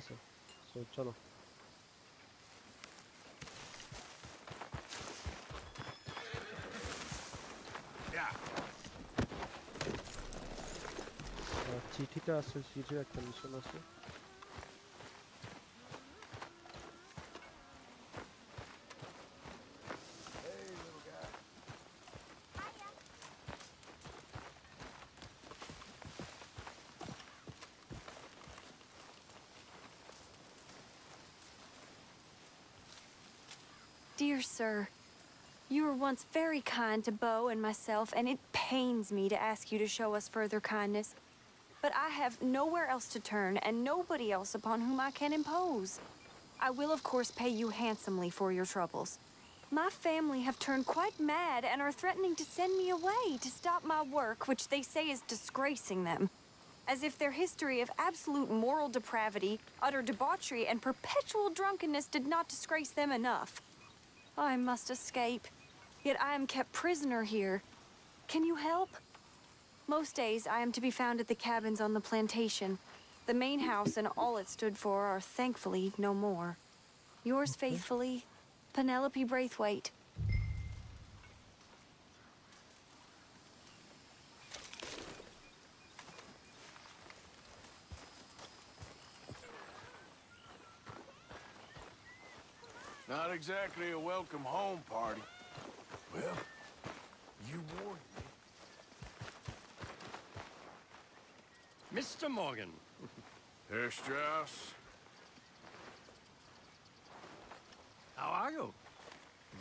আছে সো চলো চিঠিটা আছে চিঠির একটা মিশন আছে Dear sir, you were once very kind to Bo and myself, and it pains me to ask you to show us further kindness. But I have nowhere else to turn and nobody else upon whom I can impose. I will, of course, pay you handsomely for your troubles. My family have turned quite mad and are threatening to send me away to stop my work, which they say is disgracing them. As if their history of absolute moral depravity, utter debauchery, and perpetual drunkenness did not disgrace them enough. I must escape, yet I am kept prisoner here. Can you help? Most days I am to be found at the cabins on the plantation. The main house and all it stood for are thankfully no more. Yours faithfully, Penelope Braithwaite. Not exactly a welcome home party. Well, you warned me. Mr. Morgan. Herr Strauss. How are you?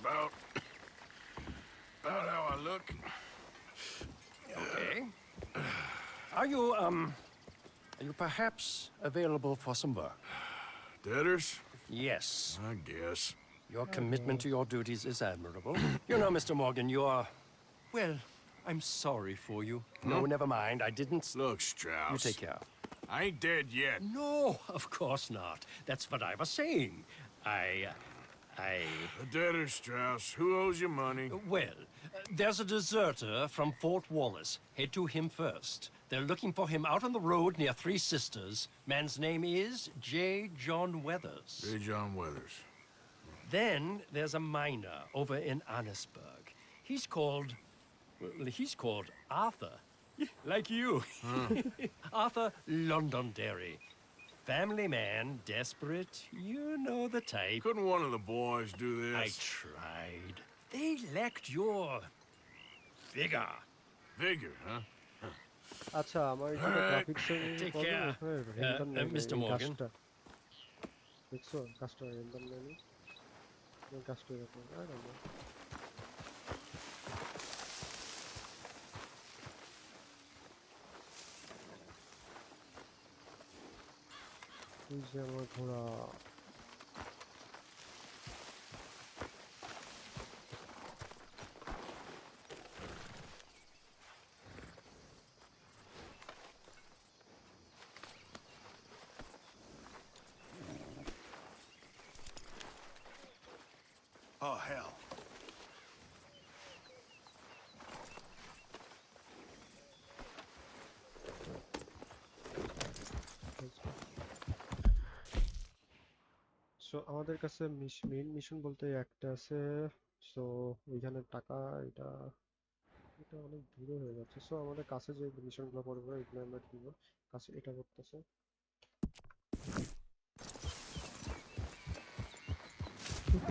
About how I look. Okay. Are you perhaps available for some work? Debtors? Yes. I guess. Your commitment to your duties is admirable. You know, Mr. Morgan, you are... Well, I'm sorry for you. No, never mind. I didn't... Look, Strauss. You take care. I ain't dead yet. No, of course not. That's what I was saying. The debtor, Strauss. Who owes you money? Well, there's a deserter from Fort Wallace. Head to him first. They're looking for him out on the road near Three Sisters. Man's name is J. John Weathers. J. John Weathers. Then there's a miner over in Annisburg. He's called Arthur. Like you. Arthur Londonderry. Family man, desperate. You know the type. Couldn't one of the boys do this? I tried. They lacked your... vigor. Vigor, huh? আচ্ছা আমার এখানে graphics এর Take problem care. হয় Mr. Morgan. দেখছো কাজটা render নেই কাজটা এরকম আই ডোন্ট নো এই যে আমার ঘোড়া Oh, hell. সো আমাদের কাছে মেইন মিশন বলতে একটা আছে সো ওইখানে টাকা এটা এটা অনেক দূরে হয়ে যাচ্ছে সো আমাদের কাছে যে মিশনগুলো পড়বে এগুলো আমরা কিনবো কাছে এটা করতেছে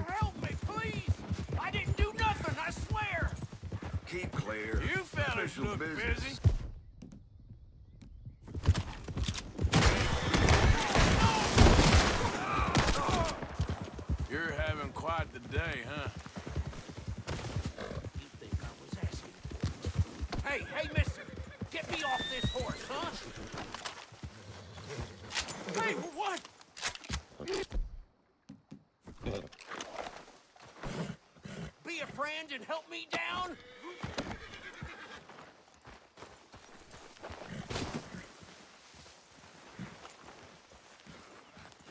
Help me, please! I didn't do nothing, I swear! Keep clear. You fellas Official look business. busy. You're having quite the day, huh? You think I was asking? Hey, mister! Get me off this horse, huh? Hey, what? Be a friend and help me down?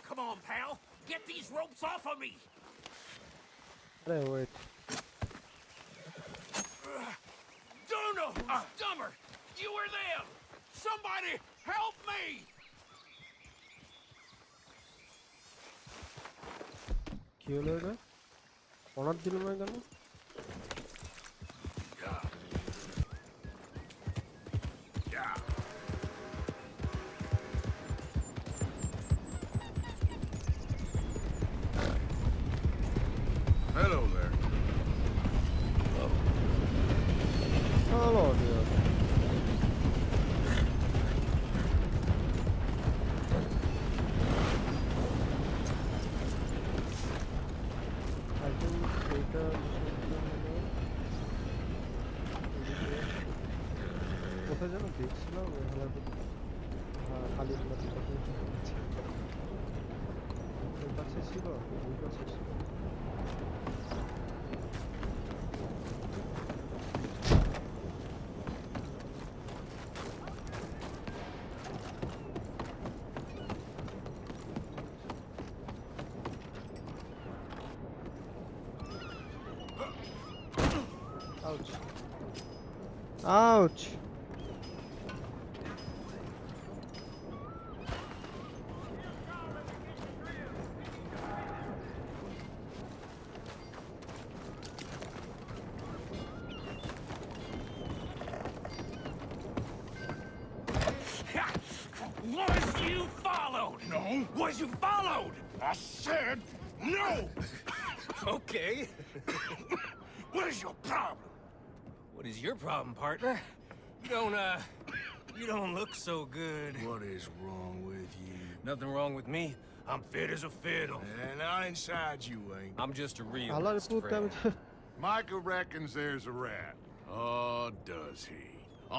Come on, pal. Get these ropes off of me! আরে wait Duno! Dumber! You or them! Somebody help me! হলো এটা? Honour দিল না কেন? Yeah. Yeah. Hello there. Hello dear. I think এটা বিষয়টা হলো এদিকে কোথায় যেন দেখছিলাম এখানে খালি ওর কাছে ছিল ওর কাছে ছিল Ouch. Ouch. Was you followed? No. Was you followed? I said no. Okay. What is your problem? What is your problem, partner? You don't look so good. What is wrong with you? Nothing wrong with me. I'm fit as a fiddle. And not inside you ain't. I'm just a realist, Alla report friend. Micah reckons there's a rat. Oh, does he?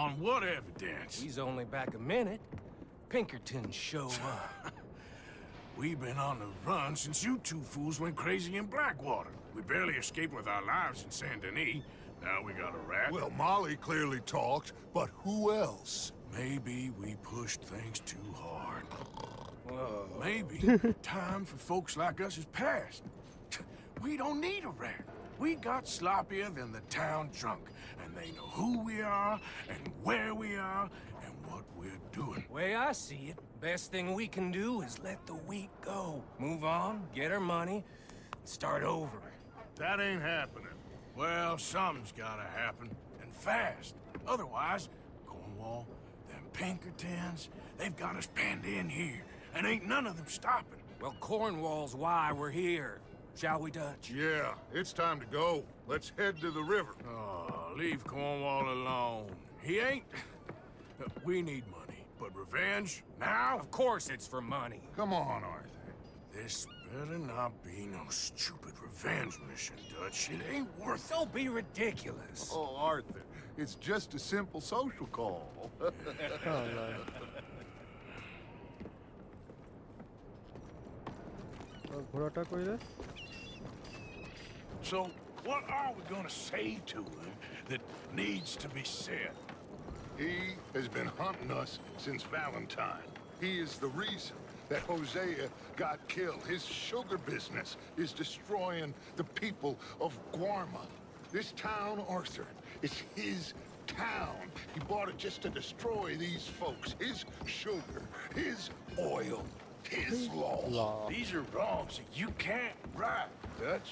On what evidence? He's only back a minute. Pinkerton show up. We've been on the run since you two fools went crazy in Blackwater. We barely escaped with our lives in Saint Denis. Now we got a rat. Well, Molly clearly talked, but who else? Maybe we pushed things too hard. Whoa. Maybe time for folks like us is past. We don't need a rat. We got sloppier than the town drunk, and they know who we are, and where we are, and what we're doing. Way I see it, best thing we can do is let the week go. Move on, get our money, start over. That ain't happening. Well, something's gotta happen, and fast. Otherwise, Cornwall, them Pinkertons, they've got us penned in here, and ain't none of them stopping. Well, Cornwall's why we're here. Shall we, Dutch? Yeah, it's time to go. Let's head to the river. Oh, leave Cornwall alone. He ain't... We need money, but revenge, now? Of course it's for money. Come on, Arthur. This better not be no stupid revenge mission, Dutch. It ain't worth it. Don't be ridiculous. Oh, Arthur, it's just a simple social call. ঘোড়াটা কইরে So, what are we gonna say to him that needs to be said? He has been hunting us since Valentine. He is the reason that Hosea got killed. His sugar business is destroying the people of Guarma. This town, Arthur, is his town. He bought it just to destroy these folks. His sugar, his oil, his law. These are wrongs that you can't right, Dutch.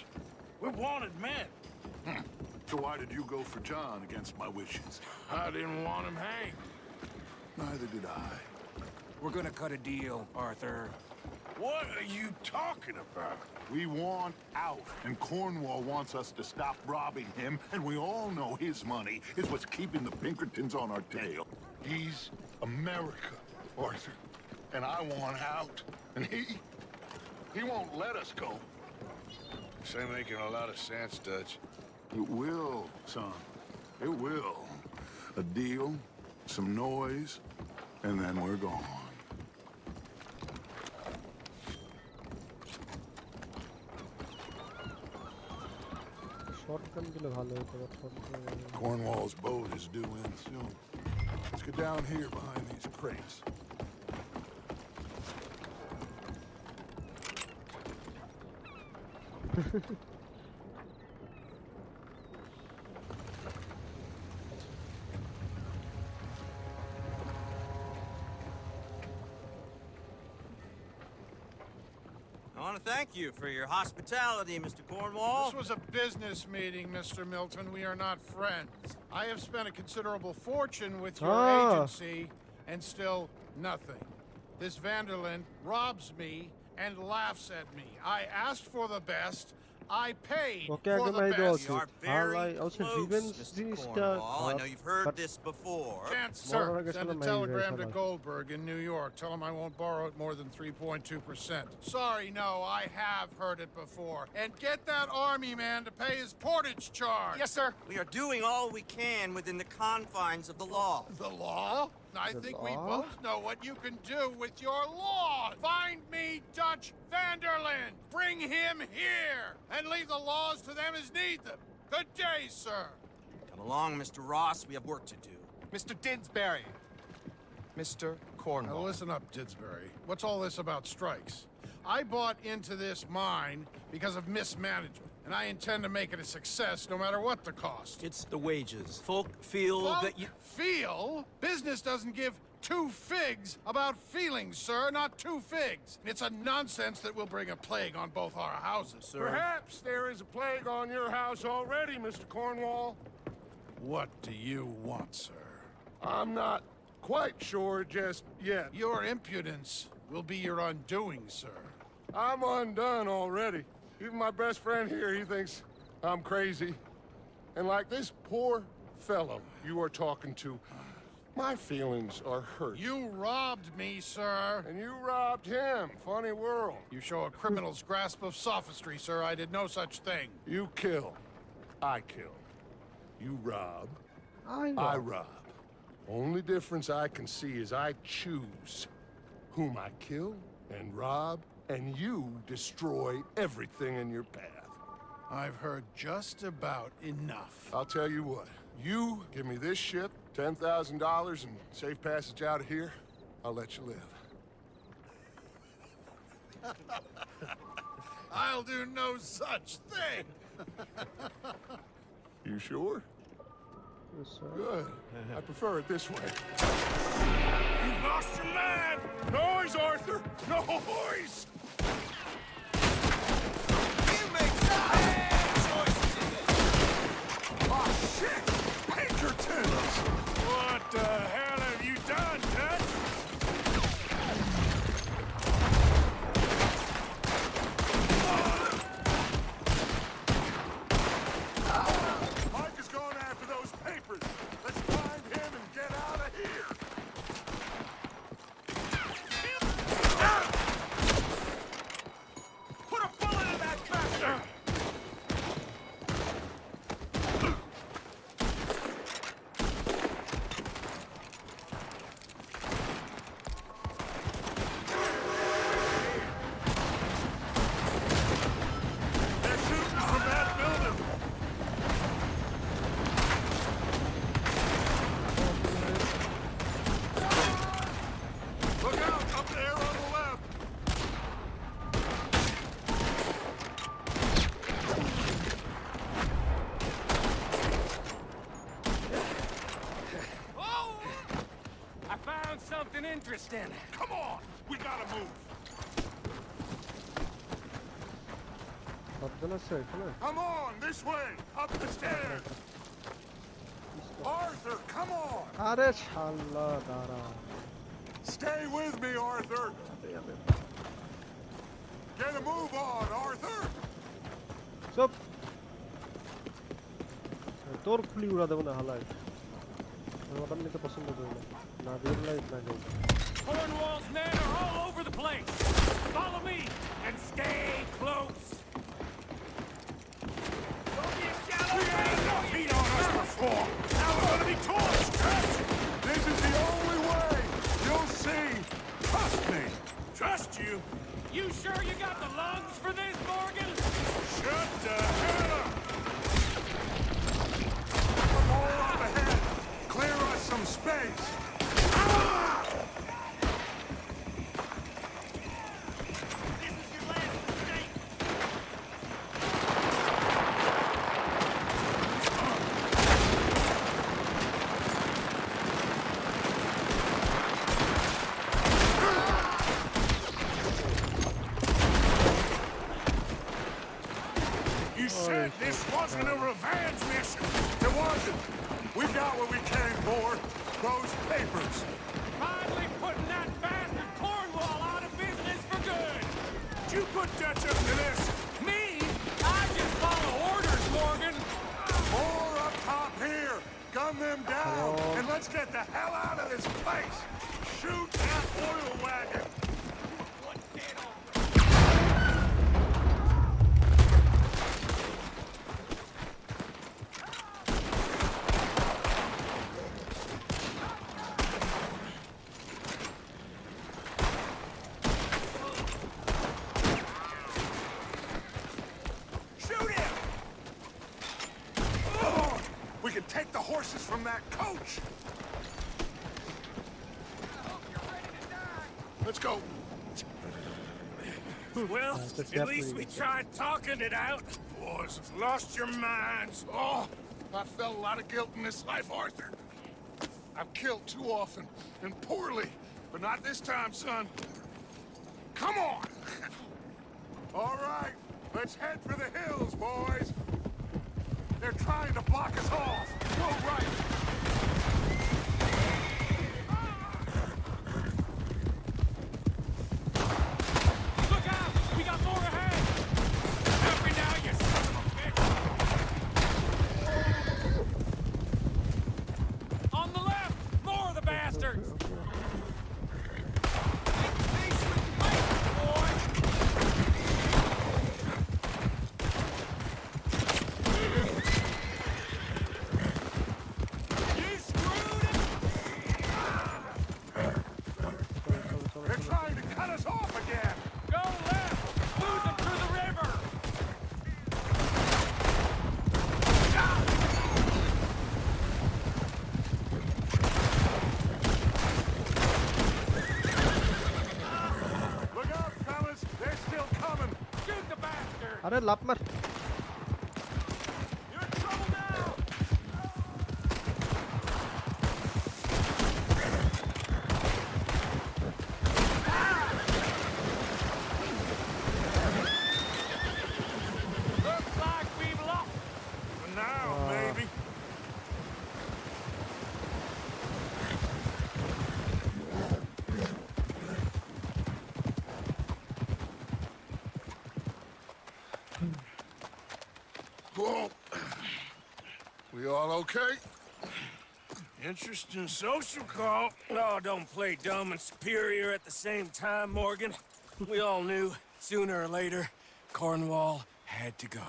We're wanted men. So why did you go for John against my wishes? I didn't want him hanged. Neither did I. We're gonna cut a deal, Arthur. What are you talking about? We want out, and Cornwall wants us to stop robbing him, and we all know his money is what's keeping the Pinkertons on our tail. He's America, Arthur, and I want out, and he won't let us go. This ain't making a lot of sense, Dutch. It will, son. It will. A deal, some noise, and then we're gone. Shotgun দিলে ভালো হতো but shotgun Cornwall's boat is due in soon. Let's get down here behind these crates. I want to thank you for your hospitality, Mr. Cornwall. This was a business meeting, Mr. Milton. We are not friends. I have spent a considerable fortune with your agency, and still nothing. This Vanderlyn robs me and laughs at me. I asked for the best. I paid for the best. You are very close, Mr. Cornwall. I know you've heard this before. Chance, sir. Send a telegram to Goldberg in New York. Tell him I won't borrow it more than 3.2%. Sorry, no, I have heard it before. And get that army man to pay his portage charge. Yes, sir. We are doing all we can within the confines of the law. The law? I think we both know what you can do with your law. Find me Dutch Vanderlyn. Bring him here. And leave the laws to them as need them. Good day, sir. Come along, Mr. Ross. We have work to do. Mr. Didsbury. Mr. Cornwall. Now listen up, Didsbury. What's all this about strikes? I bought into this mine because of mismanagement, and I intend to make it a success no matter what the cost. It's the wages. Folk feel that you... Feel? Business doesn't give two figs about feelings, sir, not two figs. It's a nonsense that will bring a plague on both our houses, sir. Perhaps there is a plague on your house already, Mr. Cornwall. What do you want, sir? I'm not quite sure just yet. Your impudence will be your undoing, sir. I'm undone already. Even my best friend here, he thinks I'm crazy. And like this poor fellow you are talking to, my feelings are hurt. You robbed me, sir. And you robbed him. Funny world. You show a criminal's grasp of sophistry, sir. I did no such thing. You kill. I kill. You rob. I rob. Only difference I can see is I choose whom I kill and rob, and you destroy everything in your path. I've heard just about enough. I'll tell you what. You give me this ship, $10,000, and safe passage out of here, I'll let you live. I'll do no such thing. You sure? Yes, sir. Good. I prefer it this way. You lost your man! Noise, Arthur! Noise! You make bad choices in this. Oh, shit! Pinkertons! What the hell have you done, Dutch? Mike is going after those papers. Let's find him and get out of here. Put a bullet in that bastard! They're shooting from that building. Look out! Up there on the left! I found something interesting. Come on! We gotta move! সাবধান আছে এখানে Come on! This way! Up the stairs! Arthur, come on! আরে শালা দাঁড়া Stay with me, Arthur! Get a move on, Arthur! চুপ তোর খুলি উড়া দেবো না হালাই ওটা নিতে পছন্দ করি না না রিয়েল লাইফ না game Cornwall's men are all over the place. Follow me and stay close. Don't be a shallow. We had enough heat on us before. Now we're gonna be torched, Dutch! This is the only way! You'll see! Trust me! Trust you? You sure you got the lungs for this, Morgan? Shut the hell up! More up ahead! Clear us some space! This is your last mistake. said this wasn't a revenge mission. It wasn't. We got what we came for. Those papers. Finally putting that bastard Cornwall out of business for good! You put Dutch up to this. Me? I just follow orders, Morgan! More up top here. Gun them down. And let's get the hell out of this place. Shoot that oil wagon. We can take the horses from that coach. Let's go. Well, that's at least definitely we good. tried talking it out. Boys have lost your minds. Oh, I felt a lot of guilt in this life, Arthur. I've killed too often and poorly, but not this time, son. Come on. All right, let's head for the hills, boys. They're trying to block us off. Go right. Look out! We got more ahead! Help me now, you son of a bitch! On the left! More of the bastards! They're trying to cut us off again. Go left! Lose them through the river! Look out, fellas. They're still coming. Shoot the bastard! আরে লাফ মার You're in trouble now! Looks like we've lost. For now, maybe. Whoa. We all okay? Interesting social call. Oh, don't play dumb and superior at the same time, Morgan. We all knew, sooner or later, Cornwall had to go.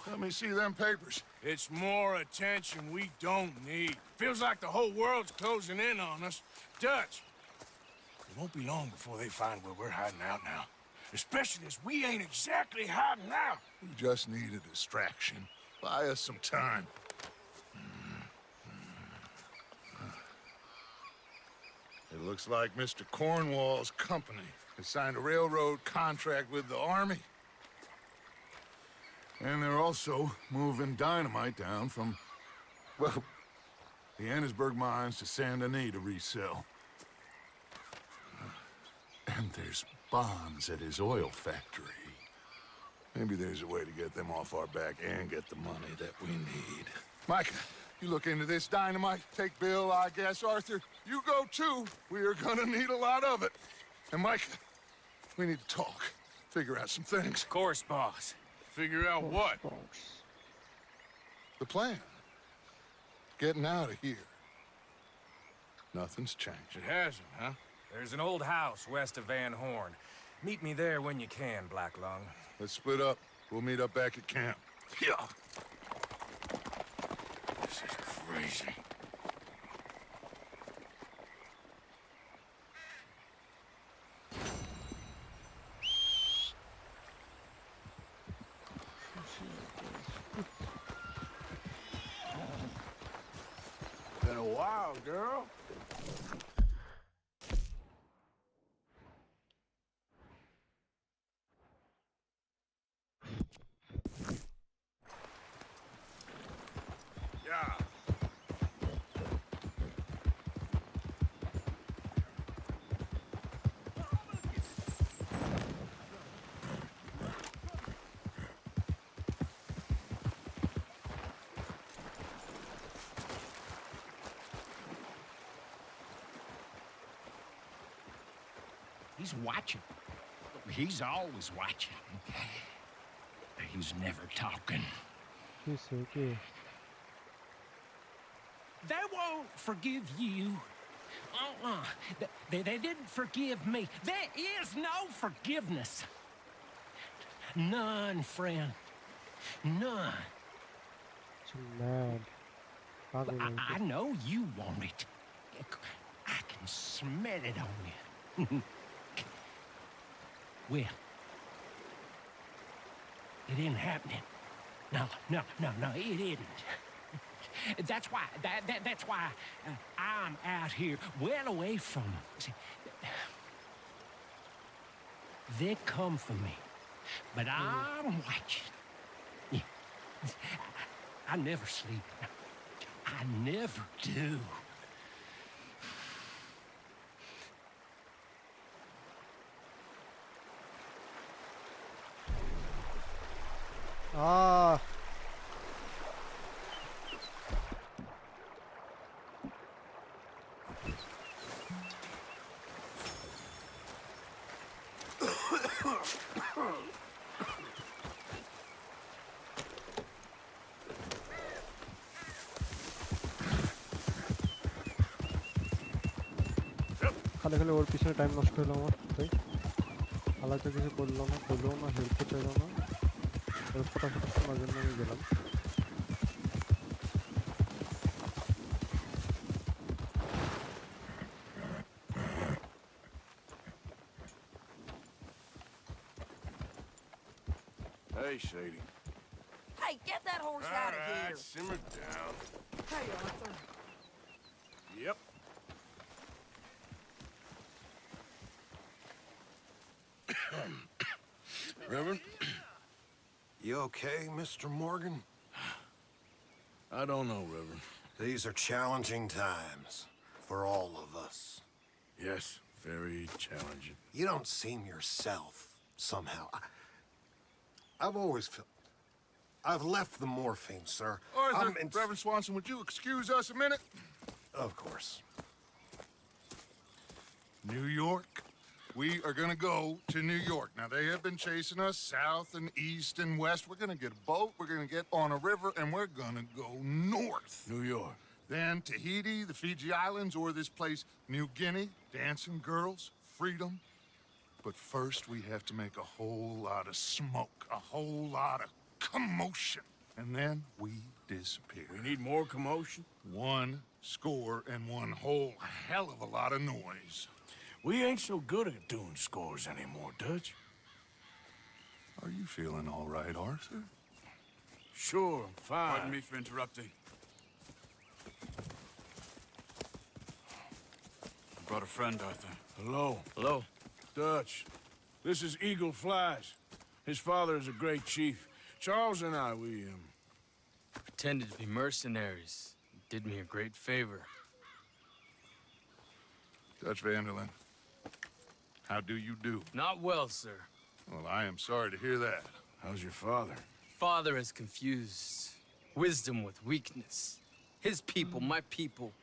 Let me see them papers. It's more attention we don't need. Feels like the whole world's closing in on us. Dutch, it won't be long before they find where we're hiding out now. Especially as we ain't exactly hiding out. We just need a distraction. Buy us some time. It looks like Mr. Cornwall's company has signed a railroad contract with the army. And they're also moving dynamite down from, well, the Annesburg mines to Saint Denis to resell. And there's bombs at his oil factory. Maybe there's a way to get them off our back and get the money that we need. Micah, you look into this dynamite. Take Bill, I guess. Arthur, you go too. We are gonna need a lot of it. And Micah, we need to talk. Figure out some things. Of course, boss. Figure out what? The plan. Getting out of here. Nothing's changed. It hasn't, huh? There's an old house west of Van Horn. Meet me there when you can, Black Lung. Let's split up. We'll meet up back at camp. Yeah. This is crazy. Been a while, girl. Yeah. He's watching. He's always watching. He's never talking. He's okay. They won't forgive you. They didn't forgive me. There is no forgiveness. None, friend. None. So mad. I know you want it. I can smell it on you. Well, it ain't happening. No, it isn't. That's why. That's why I'm out here, well away from them. See, they come for me, but I'm watching. Yeah. I never sleep. I never do. Ah. খালি খালি ওর পিছনে time নষ্ট হলো আমার তাই আলাদা কিছু করলো না হেল্প চাইলো না ওর ফটাফট শোনার জন্য আমি গেলাম Hey, Shady. Hey, get that horse out of here! Simmer down. Hey, Arthur. Yep. Reverend? You okay, Mr. Morgan? I don't know, Reverend. These are challenging times for all of us. Yes, very challenging. You don't seem yourself, somehow. I've always felt... I've left the morphine, sir. Arthur, Reverend Swanson, would you excuse us a minute? Of course. New York. We are gonna go to New York. Now, they have been chasing us south and east and west. We're gonna get a boat, we're gonna get on a river, and we're gonna go north. New York. Then Tahiti, the Fiji Islands, or this place, New Guinea, dancing girls, freedom. But first, we have to make a whole lot of smoke, a whole lot of commotion. And then we disappear. We need more commotion? 1 score and 1 whole hell of a lot of noise. We ain't so good at doing scores anymore, Dutch. Are you feeling all right, Arthur? Sure, I'm fine. Pardon me for interrupting. I brought a friend, Arthur. Hello. Hello. Dutch. This is Eagle Flies. His father is a great chief. Charles and I, we, Pretended to be mercenaries. Did me a great favor. Dutch Vanderlyn, how do you do? Not well, sir. Well, I am sorry to hear that. How's your father? Father has confused wisdom with weakness. His people, my people.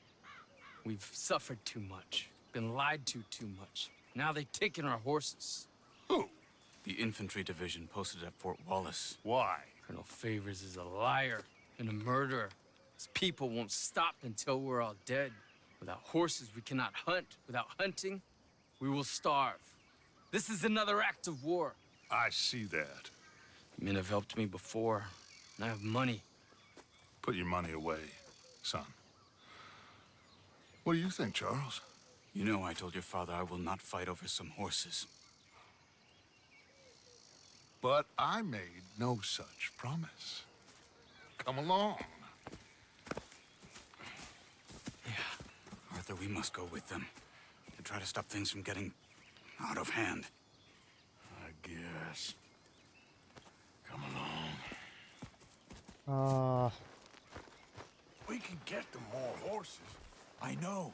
We've suffered too much. Been lied to too much. Now they've taken our horses. Who? The infantry division posted at Fort Wallace. Why? Colonel Favors is a liar and a murderer. His people won't stop until we're all dead. Without horses, we cannot hunt. Without hunting, we will starve. This is another act of war. I see that. Men have helped me before, and I have money. Put your money away, son. What do you think, Charles? You know I told your father I will not fight over some horses. But I made no such promise. Come along. Arthur, we must go with them to try to stop things from getting out of hand. I guess. Come along. We can get them more horses. I know.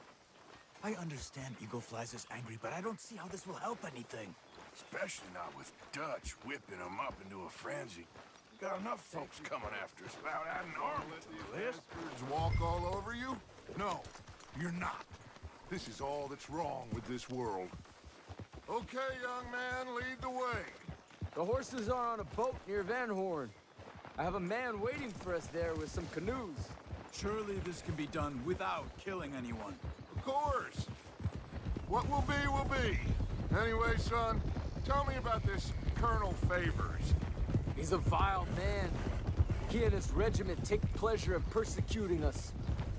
I understand Eagle Flies is angry, but I don't see how this will help anything. Especially not with Dutch whipping them up into a frenzy. We got enough folks coming after us without adding army to the list. Bastards walk all over you? No, you're not. This is all that's wrong with this world. Okay, young man, lead the way. The horses are on a boat near Van Horn. I have a man waiting for us there with some canoes. Surely this can be done without killing anyone. Of course. What will be, will be. Anyway, son, tell me about this Colonel Favors. He's a vile man. He and his regiment take pleasure in persecuting us.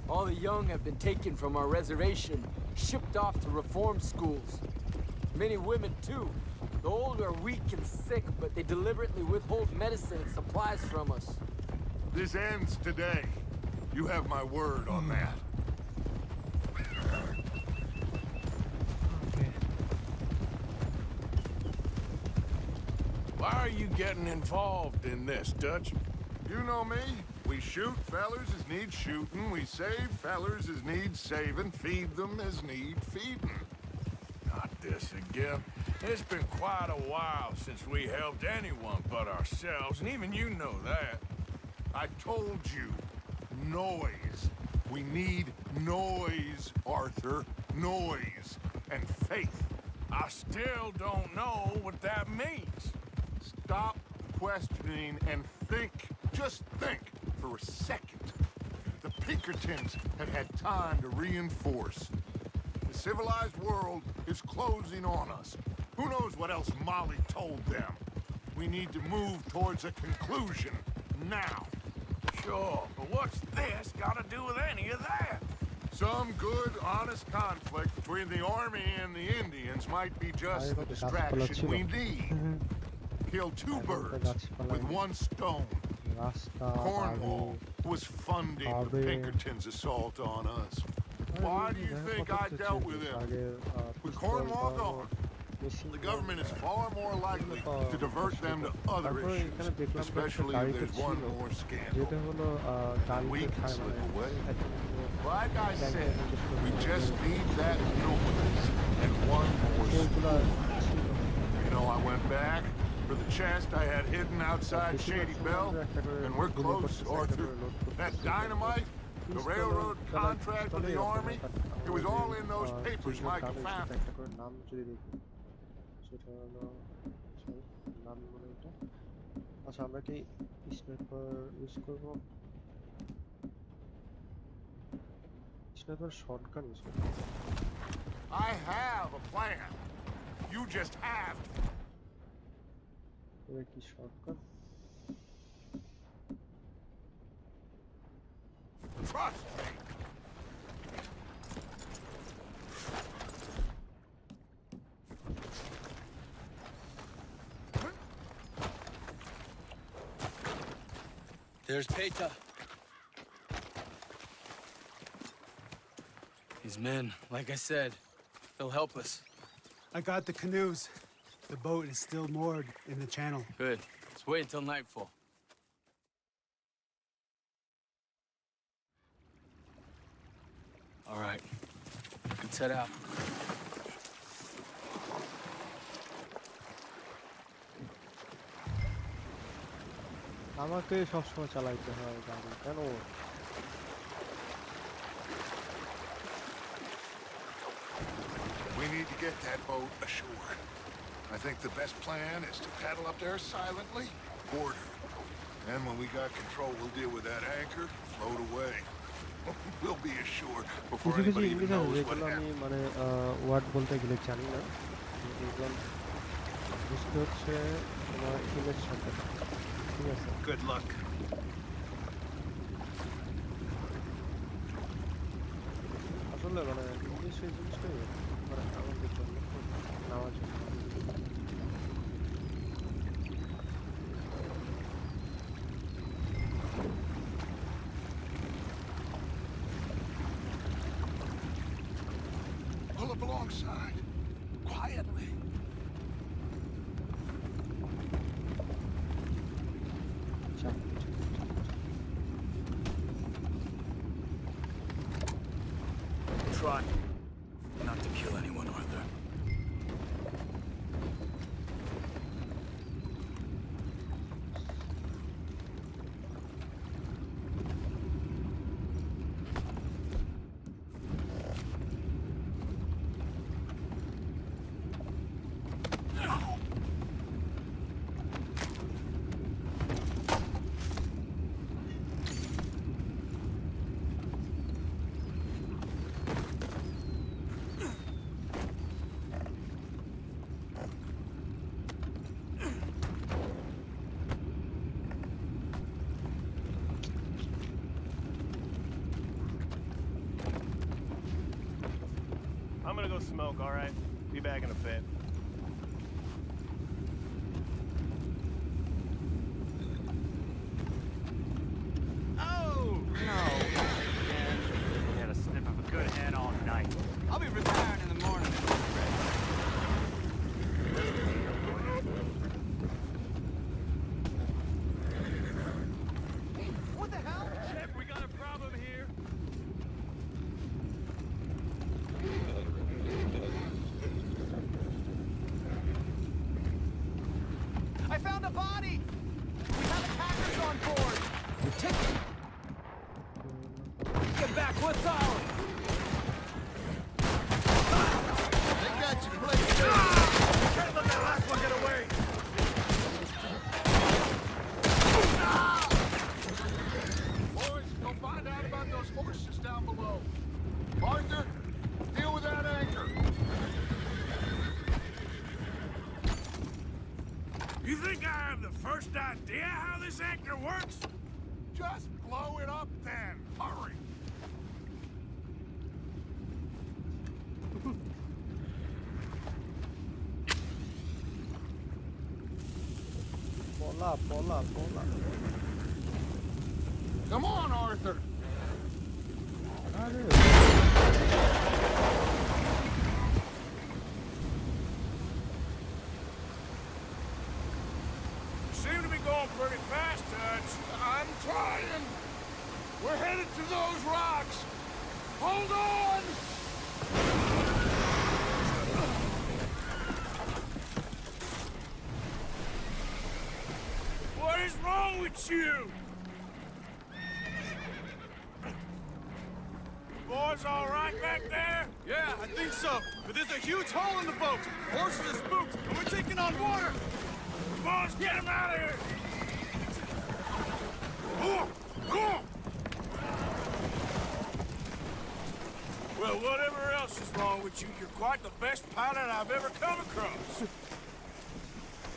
All the young have been taken from our reservation, shipped off to reform schools. Many women, too. The old are weak and sick, but they deliberately withhold medicine and supplies from us. This ends today. You have my word on that. Why are you getting involved in this, Dutch? You know me. We shoot fellers as need shooting. We save fellers as need saving. Feed them as need feeding. Not this again. It's been quite a while since we helped anyone but ourselves, and even you know that. I told you. Noise. We need noise, Arthur. Noise. And faith. I still don't know what that means. Stop questioning and think. Just think for a second. The Pinkertons have had time to reinforce. The civilized world is closing on us. Who knows what else Molly told them? We need to move towards a conclusion now. Sure, but what's this got to do with any of that? Some good, honest conflict between the army and the Indians might be just the distraction we need. Kill two birds with one stone. Cornwall was funding the Pinkertons' assault on us. Why do you think I dealt with him? With Cornwall gone, the government is far more likely to divert them to other issues, especially if there's one more scandal. We can slip away. Like I said, we just need that noise and one more school. You know, I went back for the chest I had hidden outside Shady Bell, and we're close, Arthur. That dynamite, the railroad contract with the army, it was all in those papers Michael found. আচ্ছা আমরা কি sniper use করব sniper shotgun use করব I have a plan. You just have to. এটা কি shotgun Trust me. There's Peta. These men, like I said, they'll help us. I got the canoes. The boat is still moored in the channel. Good. Let's wait until nightfall. All right. Let's head out. আমাকে সবসময় চালাইতে হয় গাড়ি কেন We need to get that boat ashore. I think the best plan is to paddle up there silently, board her. And when we got control, we'll deal with that anchor, float away. We'll be ashore before কিছু কিছু anybody English even আছে knows what যেগুলো আমি happened. মানে word বলতে গেলে জানি না এগুলো বুঝতে হচ্ছে তোমার ইংলিশ শব্দ ঠিক আছে Good luck. আসলে মানে ইংলিশ এই জিনিসটাই মানে আমাদের জন্য খুব নেওয়ার জন্য Pull up alongside, quietly. Try not to kill anyone, Arthur. smoke, all right? Be back in a bit. Oh, no. Man, we had a sniff of a good hen all night. I'll be retiring in the morning. What the hell? Check, we got a problem here. I found a body! We have attackers on board! Get back, what's ours? They got you placed. Can't let that last one get away! Boys, go find out about those horses down below. Arthur, deal with that anchor. You think I have the first idea how this anchor works? Just blow it up then. Hurry. Bola, bola, bola. Come on, Arthur. You seem to be going pretty fast, Dutch. I'm trying. We're headed to those rocks. Hold on. What is wrong with you? Boys all right back there? Yeah, I think so. But there's a huge hole in the boat. Horses are spooked, and we're taking on water. Come on, let's get him out of here! Well, whatever else is wrong with you, you're quite the best pilot I've ever come across.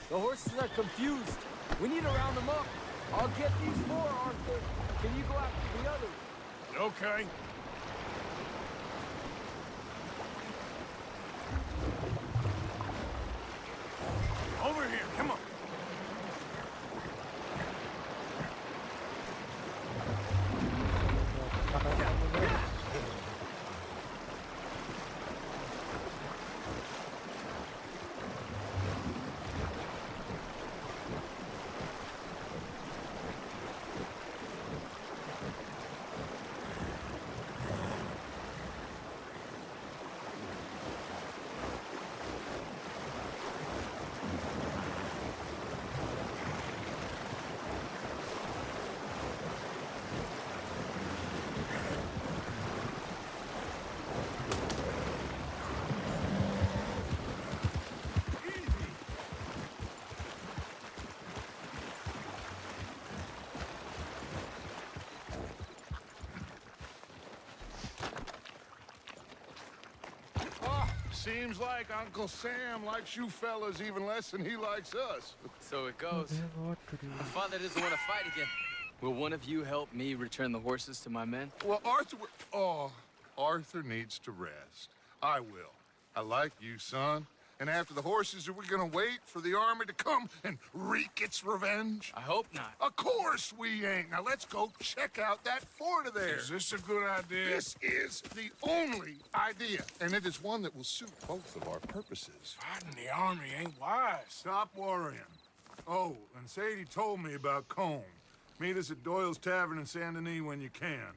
The horses are confused. We need to round them up. I'll get these four, Arthur. Can you go after the others? Okay. Over here, come on. Seems like Uncle Sam likes you fellas even less than he likes us. So it goes. My father doesn't want to fight again. Will one of you help me return the horses to my men? Well, Arthur needs to rest. I will. I like you, son. And after the horses, are we gonna wait for the army to come and wreak its revenge? I hope not. Of course we ain't. Now let's go check out that fort of theirs. Is this a good idea? This is the only idea, and it is one that will suit both of our purposes. Fighting the army ain't wise. Stop worrying. Oh, and Sadie told me about Combe. Meet us at Doyle's Tavern in Saint Denis when you can.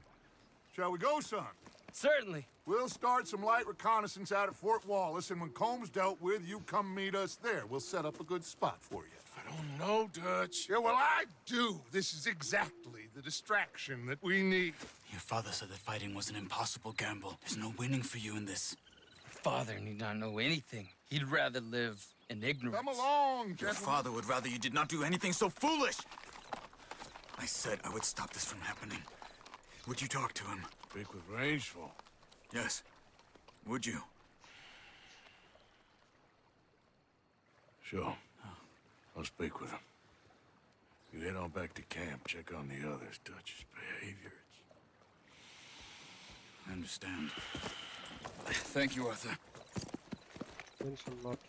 Shall we go, son? Certainly. We'll start some light reconnaissance out at Fort Wallace, and when Combs dealt with, you come meet us there. We'll set up a good spot for you. I don't know, Dutch. Yeah, well, I do. This is exactly the distraction that we need. Your father said that fighting was an impossible gamble. There's no winning for you in this. Father need not know anything. He'd rather live in ignorance. Come along, Your gentlemen. father would rather you did not do anything so foolish. I said I would stop this from happening. Would you talk to him? Speak with Rangeful. Yes. Would you? Sure. I'll speak with him. You head on back to camp, check on the others. Dutch's behavior. I understand. Thank you, Arthur. Mention not